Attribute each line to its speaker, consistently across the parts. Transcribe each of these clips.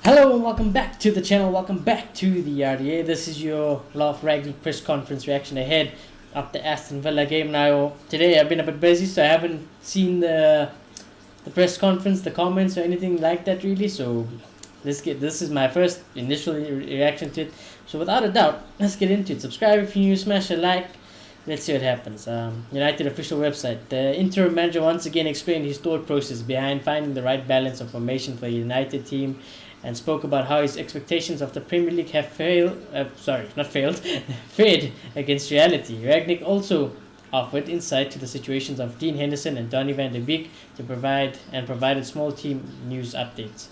Speaker 1: Hello and welcome back to the channel. Welcome back to the RDA. This is your Ralf Ragnick press conference reaction ahead of the Aston Villa game. Now today I've been a bit busy, so I haven't seen the press conference, the comments or anything like that really. So this is my first initial reaction to it. So without a doubt, let's get into it. Subscribe if you're new, smash a like. Let's see what happens. United official website. The interim manager once again explained his thought process behind finding the right balance of formation for a United team, and spoke about how his expectations of the Premier League have fared against reality. Ragnick also offered insight to the situations of Dean Henderson and Donny van de Beek provided small team news updates.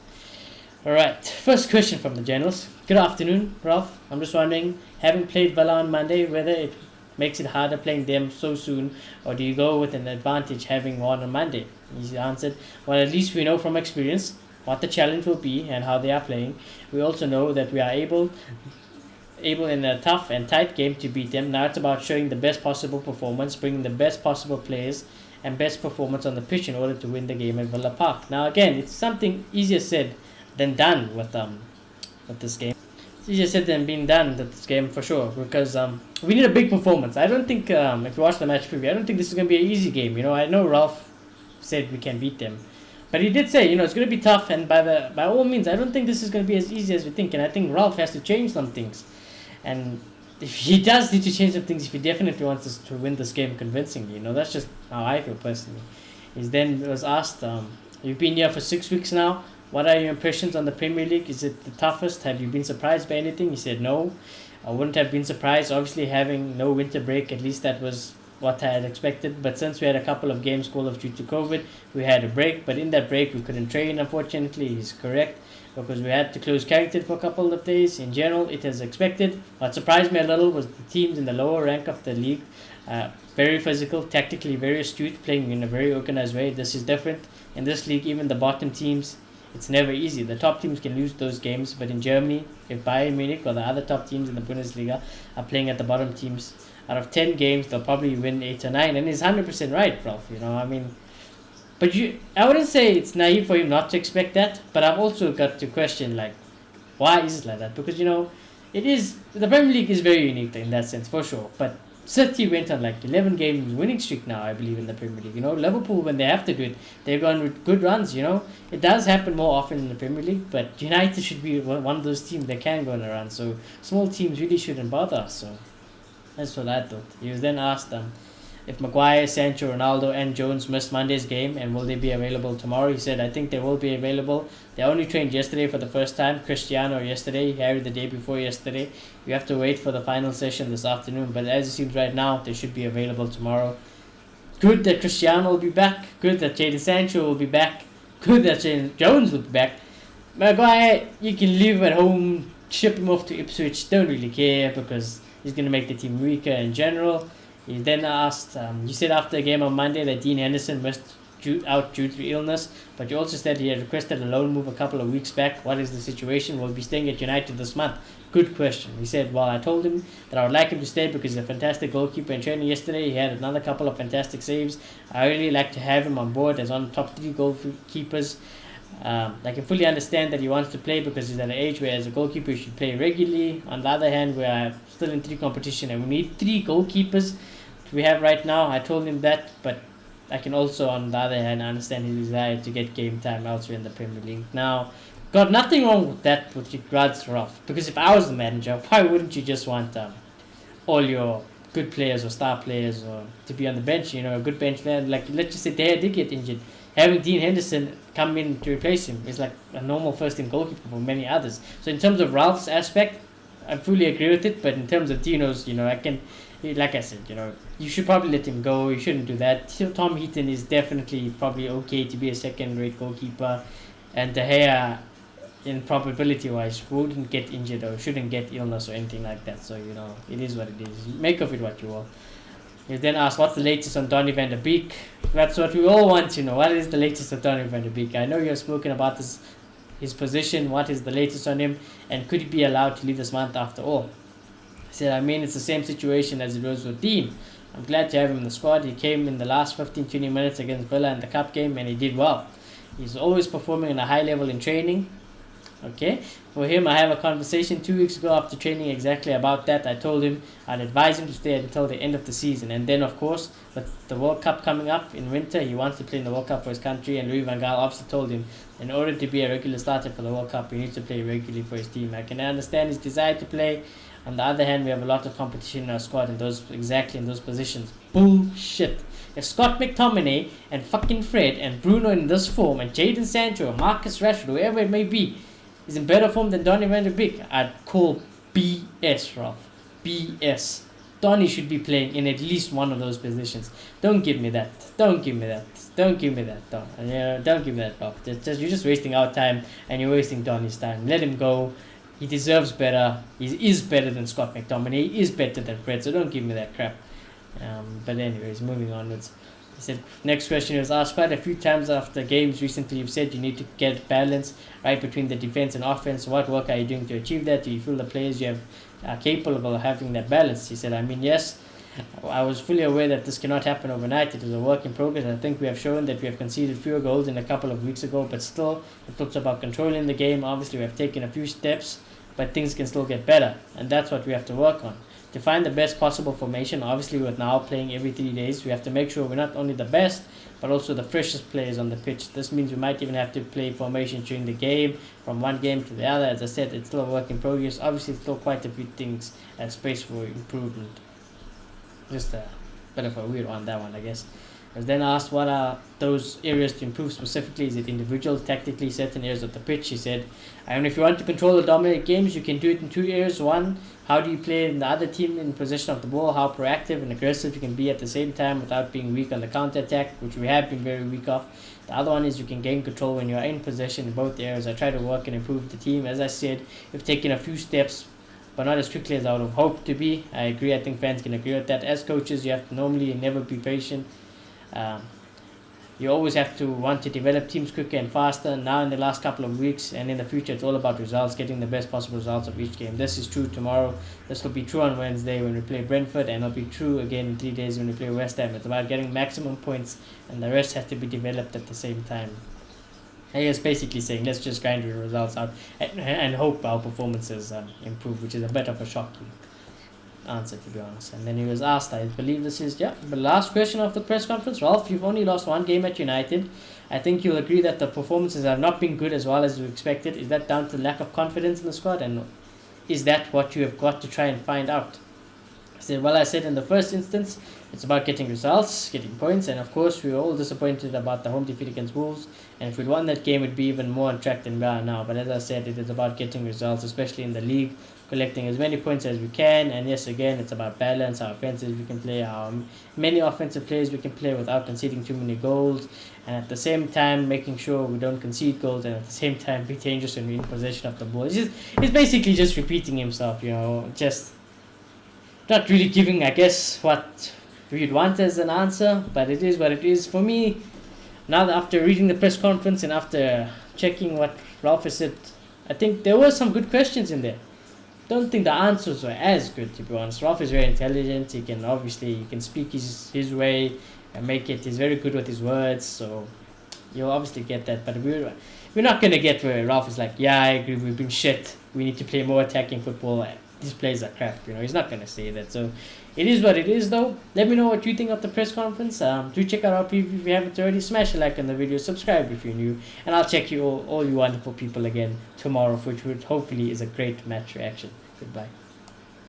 Speaker 1: Alright, first question from the journals. Good afternoon, Ralf. I'm just wondering, having played Villa on Monday, whether it makes it harder playing them so soon, or do you go with an advantage having won on Monday? He answered, well, at least we know from experience what the challenge will be and how they are playing. We also know that we are able in a tough and tight game to beat them. Now it's about showing the best possible performance, bringing the best possible players and best performance on the pitch in order to win the game at Villa Park. Now again, it's something easier said than done with this game. It's easier said than being done with this game for sure, because we need a big performance. I don't think if you watch the match preview, I don't think this is going to be an easy game. I know Ralf said we can beat them, but he did say, it's going to be tough, and by all means, I don't think this is going to be as easy as we think. And I think Ralf has to change some things, and if he does need to change some things, if he definitely wants us to win this game convincingly, that's just how I feel personally. He then was asked, "You've been here for 6 weeks now. What are your impressions on the Premier League? Is it the toughest? Have you been surprised by anything?" He said, "No, I wouldn't have been surprised. Obviously, having no winter break, at least that was what I had expected. But since we had a couple of games called off due to COVID, we had a break. But in that break, we couldn't train, unfortunately." He's correct, because we had to close Carrington for a couple of days. In general, it is expected. What surprised me a little was the teams in the lower rank of the league. Very physical, tactically very astute, playing in a very organized way. This is different. In this league, even the bottom teams, it's never easy. The top teams can lose those games, but in Germany, if Bayern Munich or the other top teams in the Bundesliga are playing at the bottom teams, out of 10 games, they'll probably win 8 or 9. And he's 100% right, Ralf. But I wouldn't say it's naive for him not to expect that, but I've also got to question, why is it like that? Because, the Premier League is very unique in that sense, for sure. But City went on 11 games winning streak now, I believe, in the Premier League. Liverpool, when they have to do it, they've gone with good runs. It does happen more often in the Premier League, but United should be one of those teams that can go on a run. So small teams really shouldn't bother us. So that's what I thought. He was then asked if Maguire, Sancho, Ronaldo and Jones missed Monday's game, and will they be available tomorrow. He said, I think they will be available. They only trained yesterday for the first time. Cristiano yesterday, Harry the day before yesterday. You have to wait for the final session this afternoon, but as it seems right now, they should be available tomorrow. Good that Cristiano will be back. Good that Jadon Sancho will be back. Good that Jones will be back. Maguire, you can leave at home, ship him off to Ipswich. Don't really care, because he's going to make the team weaker in general. He then asked, you said after the game on Monday that Dean Henderson missed out due to illness, but you also said he had requested a loan move a couple of weeks back. What is the situation? Will he be staying at United this month? Good question. He said, well, I told him that I would like him to stay because he's a fantastic goalkeeper. In training yesterday, he had another couple of fantastic saves. I really like to have him on board as one of the top 3 goalkeepers. I can fully understand that he wants to play because he's at an age where as a goalkeeper he should play regularly. On the other hand, we are still in 3 competition and we need 3 goalkeepers we have right now. I told him that, but I can also, on the other hand, understand his desire to get game time elsewhere in the Premier League. Now, got nothing wrong with that with regards to Ralf, because if I was the manager, why wouldn't you just want all your good players or star players or to be on the bench? A good bench player, let's just say they did get injured. Having Dean Henderson come in to replace him is like a normal first-team goalkeeper for many others. So in terms of Ralph's aspect, I fully agree with it. But in terms of Dino's, like I said, you should probably let him go. You shouldn't do that. Tom Heaton is definitely probably okay to be a second-rate goalkeeper, and De Gea, in probability-wise, wouldn't get injured or shouldn't get illness or anything like that. So it is what it is. Make of it what you will. He then asked, what's the latest on Donny van de Beek? That's what we all want to know. What is the latest on Donny van de Beek? I know you've spoken about his position. What is the latest on him? And could he be allowed to leave this month after all? He said, it's the same situation as it was with Dean. I'm glad to have him in the squad. He came in the last 15-20 minutes against Villa in the cup game and he did well. He's always performing at a high level in training. Okay, for him, I have a conversation 2 weeks ago after training exactly about that. I told him I'd advise him to stay until the end of the season, and then of course, with the World Cup coming up in winter, he wants to play in the World Cup for his country. And Louis van Gaal obviously told him, in order to be a regular starter for the World Cup, he needs to play regularly for his team. I can understand his desire to play. On the other hand, we have a lot of competition in our squad in those positions. Bullshit. If Scott McTominay and fucking Fred and Bruno in this form and Jadon Sancho or Marcus Rashford, whoever it may be, is in better form than Donny van de Beek, I'd call BS, Ralf. BS. Donny should be playing in at least one of those positions. Don't give me that. Don't give me that. Don't give me that. Don't give me that, Ralf. You're just wasting our time and you're wasting Donny's time. Let him go. He deserves better. He is better than Scott McTominay. He is better than Fred, so don't give me that crap. But anyways, moving onwards. He said, next question was asked quite a few times after games recently. You've said you need to get balance right between the defense and offense. What work are you doing to achieve that? Do you feel the players you have are capable of having that balance? He said, I mean, yes. I was fully aware that this cannot happen overnight. It is a work in progress. I think we have shown that we have conceded fewer goals than a couple of weeks ago, but still, it's also about controlling the game. Obviously, we have taken a few steps, but things can still get better, and that's what we have to work on. To find the best possible formation, obviously with now playing every 3 days, we have to make sure we're not only the best, but also the freshest players on the pitch. This means we might even have to play formation during the game, from one game to the other. As I said, it's still a work in progress. Obviously, still quite a few things and space for improvement. Just a bit of a weird one, that one, I guess. I was then asked what are those areas to improve specifically. Is it individual, tactically, certain areas of the pitch? He said, if you want to control the dominant games, you can do it in 2 areas. One, how do you play in the other team in possession of the ball? How proactive and aggressive you can be at the same time without being weak on the counter-attack, which we have been very weak of. The other one is you can gain control when you are in possession in both areas. I try to work and improve the team. As I said, we've taken a few steps, but not as quickly as I would have hoped to be. I agree. I think fans can agree with that. As coaches, you have to normally never be patient. You always have to want to develop teams quicker and faster. Now in the last couple of weeks and in the future, it's all about results, getting the best possible results of each game. This is true tomorrow. This will be true on Wednesday when we play Brentford, and it'll be true again in 3 days when we play West Ham. It's about getting maximum points, and the rest has to be developed at the same time. He is basically saying, let's just grind the results out and hope our performances improve, which is a bit of a shocking answer, to be honest. And then he was asked, I believe this is the last question of the press conference. Ralf, you've only lost one game at United. I think you'll agree that the performances have not been good as well as you expected. Is that down to lack of confidence in the squad, and is that what you have got to try and find out? I said, well, I said in the first instance, it's about getting results, getting points, and of course we were all disappointed about the home defeat against Wolves, and if we'd won that game, we'd be even more on track than we are now. But as I said, it is about getting results, especially in the league, collecting as many points as we can. And yes, again, it's about balance, how offensive we can play, how many offensive players we can play without conceding too many goals, and at the same time making sure we don't concede goals, and at the same time be dangerous when we're in possession of the ball. He's basically just repeating himself, just not really giving, I guess, what we'd want as an answer, but it is what it is. For me, now after reading the press conference and after checking what Ralf has said, I think there were some good questions in there. Don't think the answers were as good, to be honest. Ralf is very intelligent. He can speak his way and make it. He's very good with his words, so you'll obviously get that. But we're not going to get where Ralf is like, yeah, I agree, we've been shit. We need to play more attacking football. These players are crap. He's not going to say that. So it is what it is, though. Let me know what you think of the press conference. Do check out our preview if you haven't already. Smash a like on the video. Subscribe if you're new. And I'll check you all you wonderful people again tomorrow, which hopefully is a great match reaction. Goodbye.